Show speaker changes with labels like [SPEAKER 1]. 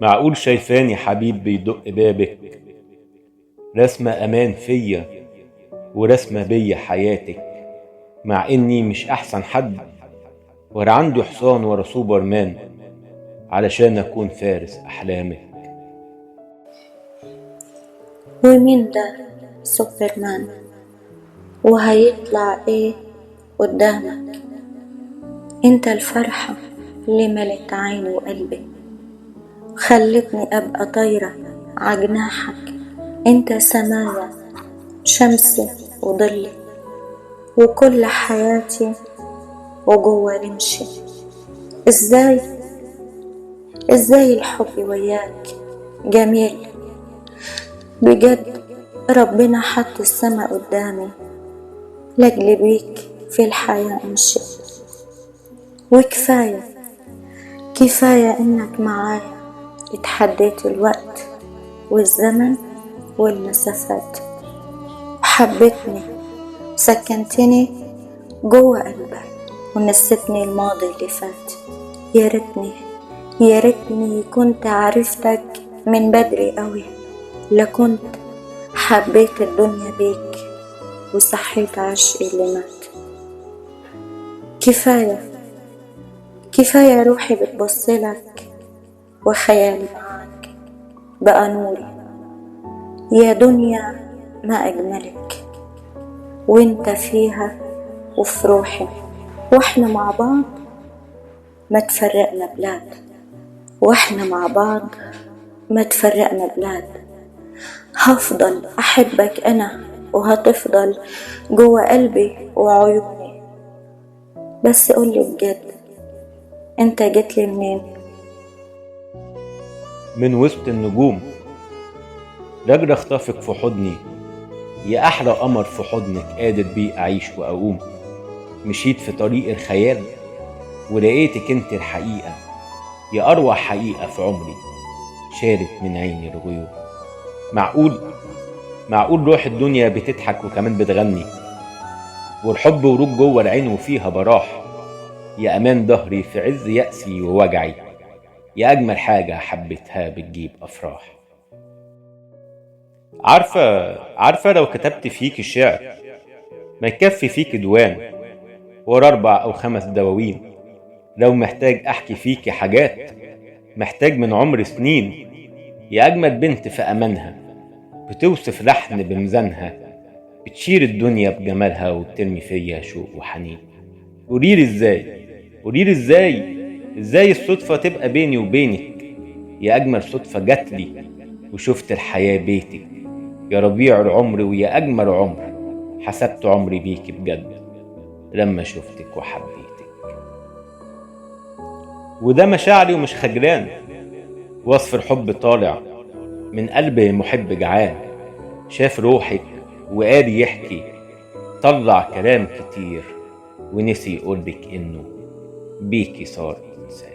[SPEAKER 1] معقول شايفاني حبيب بيدق بابك، رسمة أمان فيا ورسمة بيا حياتك، مع إني مش أحسن حد ولا عندي حصان ولا سوبرمان علشان أكون فارس أحلامك.
[SPEAKER 2] ومين ده سوبرمان؟ وهيطلع ايه قدامك؟ انت الفرحة اللي ملت عيني وقلبي، خلتني ابقى طايرة عجناحك. انت سمايا شمسي وضلي وكل حياتي وجوه رمشي. ازاي الحب وياك جميل بجد. ربنا حط السما قدامي لاجل بيك في الحياة امشي. وكفاية انك معايا، اتحديت الوقت والزمن والمسافات، حبيتني سكنتني جوه قلبك ونسيتني الماضي اللي فات. يا ريتني كنت عرفتك من بدري قوي، لكنت حبيت الدنيا بيك وصحيت عشقي اللي مات. كفاية روحي بتبصلك وخيالي معاك بقى نوري. يا دنيا ما أجملك وانت فيها وفي روحي، واحنا مع بعض ما تفرقنا بلاد. هفضل أحبك أنا وهتفضل جوه قلبي وعيوني. بس قولي بجد، انت جيتلي منين؟
[SPEAKER 1] من وسط النجوم راجل اخطفك في حضني، يا أحلى قمر في حضنك قادر بيه أعيش وأقوم. مشيت في طريق الخيال ولقيتك انت الحقيقة، يا أروع حقيقة في عمري شالت من عيني الغيوم. معقول روح الدنيا بتضحك وكمان بتغني، والحب ورود جوه العين وفيها براح. يا أمان ظهري في عز يأسي ووجعي، يا أجمل حاجة حبيتها بتجيب أفراح. عارفة لو كتبت فيك الشعر ما يكفي فيك دوان ورا 4 أو 5 دواوين. لو محتاج أحكي فيك حاجات محتاج من عمر سنين. يا أجمل بنت في أمانها بتوصف لحن بميزانها، بتشير الدنيا بجمالها وبترمي فيا شوق وحنين. قوليلي ازاي الصدفة تبقى بيني وبينك، يا أجمل صدفة جاتلي وشفت الحياة بيتك. يا ربيع العمر ويا أجمل عمر حسبت عمري بيك بجد لما شفتك وحبيتك. وده مشاعري ومش خجلان، وصف الحب طالع من قلب محب جعان. شاف روحك وقال يحكي، طلع كلام كتير ونسي يقولك إنه بيكي صار إنسان.